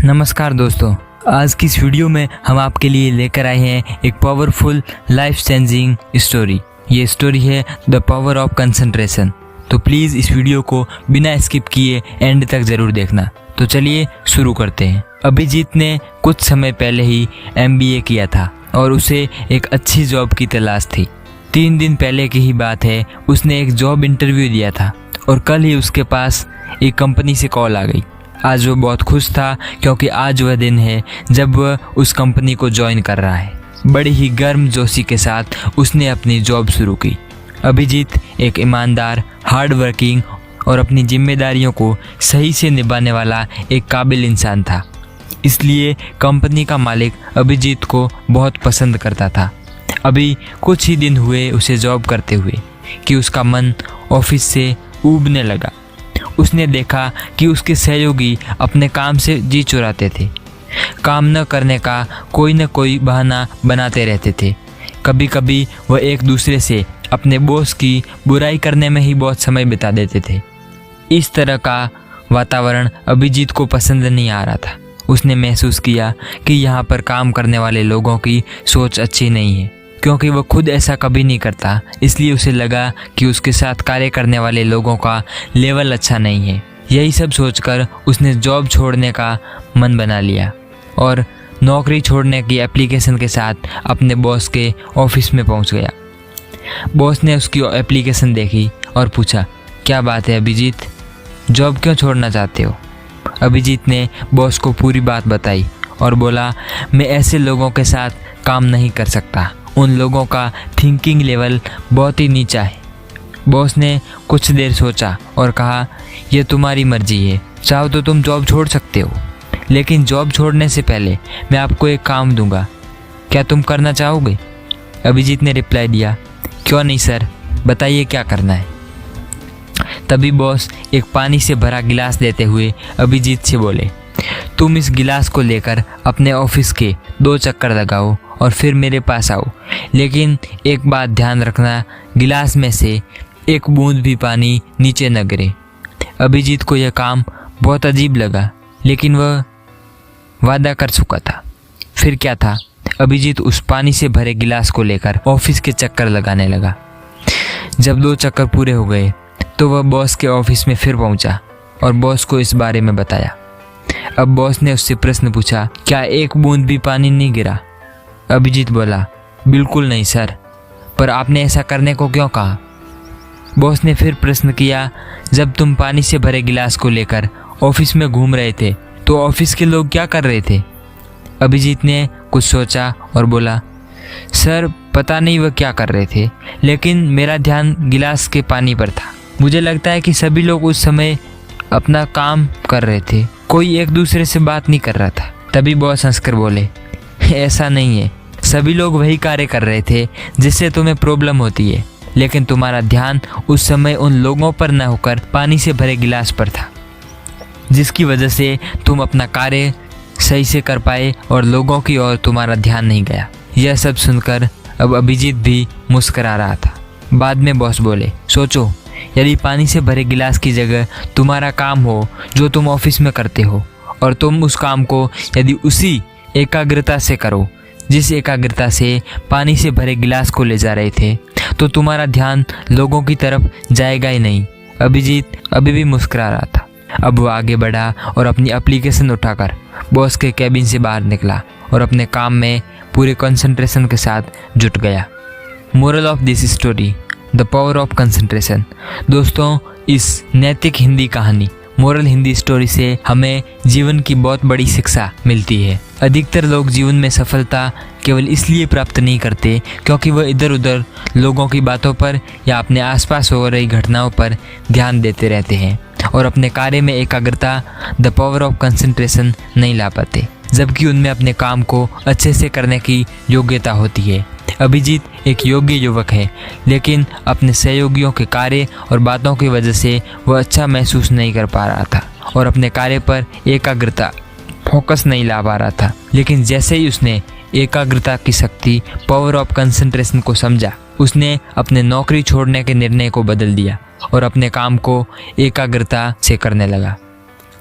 नमस्कार दोस्तों, आज की इस वीडियो में हम आपके लिए लेकर आए हैं एक पावरफुल लाइफ चेंजिंग स्टोरी। ये स्टोरी है द पावर ऑफ कंसंट्रेशन। तो प्लीज़ इस वीडियो को बिना स्किप किए एंड तक ज़रूर देखना। तो चलिए शुरू करते हैं। अभिजीत ने कुछ समय पहले ही MBA किया था और उसे एक अच्छी जॉब की तलाश थी। 3 दिन पहले की ही बात है, उसने एक जॉब इंटरव्यू दिया था और कल ही उसके पास एक कंपनी से कॉल आ गई। आज वो बहुत खुश था क्योंकि आज वह दिन है जब वह उस कंपनी को ज्वाइन कर रहा है। बड़ी ही गर्म जोशी के साथ उसने अपनी जॉब शुरू की। अभिजीत एक ईमानदार, हार्ड वर्किंग और अपनी जिम्मेदारियों को सही से निभाने वाला एक काबिल इंसान था। इसलिए कंपनी का मालिक अभिजीत को बहुत पसंद करता था। अभी कुछ ही दिन हुए उसे जॉब करते हुए कि उसका मन ऑफिस से ऊबने लगा। उसने देखा कि उसके सहयोगी अपने काम से जी चुराते थे, काम न करने का कोई न कोई बहाना बनाते रहते थे। कभी कभी वह एक दूसरे से अपने बॉस की बुराई करने में ही बहुत समय बिता देते थे। इस तरह का वातावरण अभिजीत को पसंद नहीं आ रहा था। उसने महसूस किया कि यहाँ पर काम करने वाले लोगों की सोच अच्छी नहीं है, क्योंकि वह खुद ऐसा कभी नहीं करता। इसलिए उसे लगा कि उसके साथ कार्य करने वाले लोगों का लेवल अच्छा नहीं है। यही सब सोचकर उसने जॉब छोड़ने का मन बना लिया और नौकरी छोड़ने की एप्लीकेशन के साथ अपने बॉस के ऑफिस में पहुंच गया। बॉस ने उसकी एप्लीकेशन देखी और पूछा, क्या बात है अभिजीत, जॉब क्यों छोड़ना चाहते हो? अभिजीत ने बॉस को पूरी बात बताई और बोला, मैं ऐसे लोगों के साथ काम नहीं कर सकता। उन लोगों का थिंकिंग लेवल बहुत ही नीचा है। बॉस ने कुछ देर सोचा और कहा, यह तुम्हारी मर्जी है, चाहो तो तुम जॉब छोड़ सकते हो, लेकिन जॉब छोड़ने से पहले मैं आपको एक काम दूंगा, क्या तुम करना चाहोगे? अभिजीत ने रिप्लाई दिया, क्यों नहीं सर, बताइए क्या करना है। तभी बॉस एक पानी से भरा गिलास देते हुए अभिजीत से बोले, तुम इस गिलास को लेकर अपने ऑफिस के 2 चक्कर लगाओ और फिर मेरे पास आओ, लेकिन एक बात ध्यान रखना, गिलास में से एक बूंद भी पानी नीचे न गिरे। अभिजीत को यह काम बहुत अजीब लगा, लेकिन वह वादा कर चुका था। फिर क्या था, अभिजीत उस पानी से भरे गिलास को लेकर ऑफिस के चक्कर लगाने लगा। जब 2 चक्कर पूरे हो गए तो वह बॉस के ऑफिस में फिर पहुंचा और बॉस को इस बारे में बताया। अब बॉस ने उससे प्रश्न पूछा, क्या एक बूंद भी पानी नहीं गिरा? अभिजीत बोला, बिल्कुल नहीं सर, पर आपने ऐसा करने को क्यों कहा? बॉस ने फिर प्रश्न किया, जब तुम पानी से भरे गिलास को लेकर ऑफिस में घूम रहे थे तो ऑफिस के लोग क्या कर रहे थे? अभिजीत ने कुछ सोचा और बोला, सर पता नहीं वह क्या कर रहे थे, लेकिन मेरा ध्यान गिलास के पानी पर था। मुझे लगता है कि सभी लोग उस समय अपना काम कर रहे थे, कोई एक दूसरे से बात नहीं कर रहा था। तभी बॉस हंसकर बोले, ऐसा नहीं है, सभी लोग वही कार्य कर रहे थे जिससे तुम्हें प्रॉब्लम होती है, लेकिन तुम्हारा ध्यान उस समय उन लोगों पर न होकर पानी से भरे गिलास पर था, जिसकी वजह से तुम अपना कार्य सही से कर पाए और लोगों की ओर तुम्हारा ध्यान नहीं गया। यह सब सुनकर अब अभिजीत भी मुस्कुरा रहा था। बाद में बॉस बोले, सोचो, यदि पानी से भरे गिलास की जगह तुम्हारा काम हो जो तुम ऑफिस में करते हो, और तुम उस काम को यदि उसी एकाग्रता से करो जिस एकाग्रता से पानी से भरे गिलास को ले जा रहे थे, तो तुम्हारा ध्यान लोगों की तरफ जाएगा ही नहीं। अभिजीत अभी भी मुस्कुरा रहा था। अब वो आगे बढ़ा और अपनी एप्लीकेशन उठाकर बॉस के कैबिन से बाहर निकला और अपने काम में पूरे कंसंट्रेशन के साथ जुट गया। Moral of this story, the power of concentration. दोस्तों, इस नैतिक हिंदी कहानी मोरल हिंदी स्टोरी से हमें जीवन की बहुत बड़ी शिक्षा मिलती है। अधिकतर लोग जीवन में सफलता केवल इसलिए प्राप्त नहीं करते क्योंकि वह इधर उधर लोगों की बातों पर या अपने आसपास हो रही घटनाओं पर ध्यान देते रहते हैं और अपने कार्य में एकाग्रता, द पावर ऑफ कंसंट्रेशन नहीं ला पाते, जबकि उनमें अपने काम को अच्छे से करने की योग्यता होती है। अभिजीत एक योग्य युवक है, लेकिन अपने सहयोगियों के कार्य और बातों की वजह से वह अच्छा महसूस नहीं कर पा रहा था और अपने कार्य पर एकाग्रता, फोकस नहीं ला पा रहा था। लेकिन जैसे ही उसने एकाग्रता की शक्ति, पावर ऑफ कंसंट्रेशन को समझा, उसने अपने नौकरी छोड़ने के निर्णय को बदल दिया और अपने काम को एकाग्रता से करने लगा।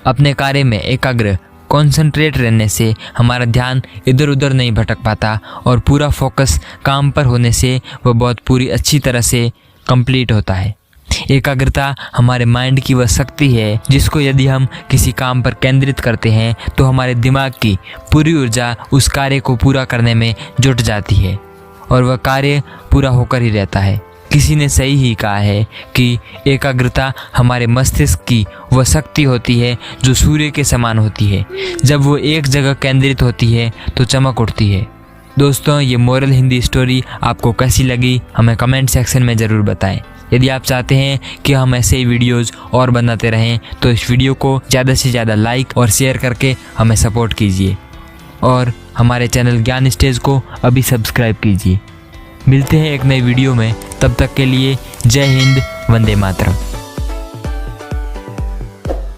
अपने कार्य में एकाग्र कॉन्सेंट्रेट रहने से हमारा ध्यान इधर उधर नहीं भटक पाता और पूरा फोकस काम पर होने से वह बहुत पूरी अच्छी तरह से कंप्लीट होता है। एकाग्रता हमारे माइंड की वह शक्ति है जिसको यदि हम किसी काम पर केंद्रित करते हैं तो हमारे दिमाग की पूरी ऊर्जा उस कार्य को पूरा करने में जुट जाती है और वह कार्य पूरा होकर ही रहता है। किसी ने सही ही कहा है कि एकाग्रता हमारे मस्तिष्क की वह शक्ति होती है जो सूर्य के समान होती है। जब वो एक जगह केंद्रित होती है तो चमक उठती है। दोस्तों, ये मोरल हिंदी स्टोरी आपको कैसी लगी हमें कमेंट सेक्शन में ज़रूर बताएं। यदि आप चाहते हैं कि हम ऐसे ही वीडियोज़ और बनाते रहें तो इस वीडियो को ज़्यादा से ज़्यादा लाइक और शेयर करके हमें सपोर्ट कीजिए और हमारे चैनल ज्ञान स्टेज को अभी सब्सक्राइब कीजिए। मिलते हैं एक नई वीडियो में, तब तक के लिए जय हिंद, वंदे मातरम।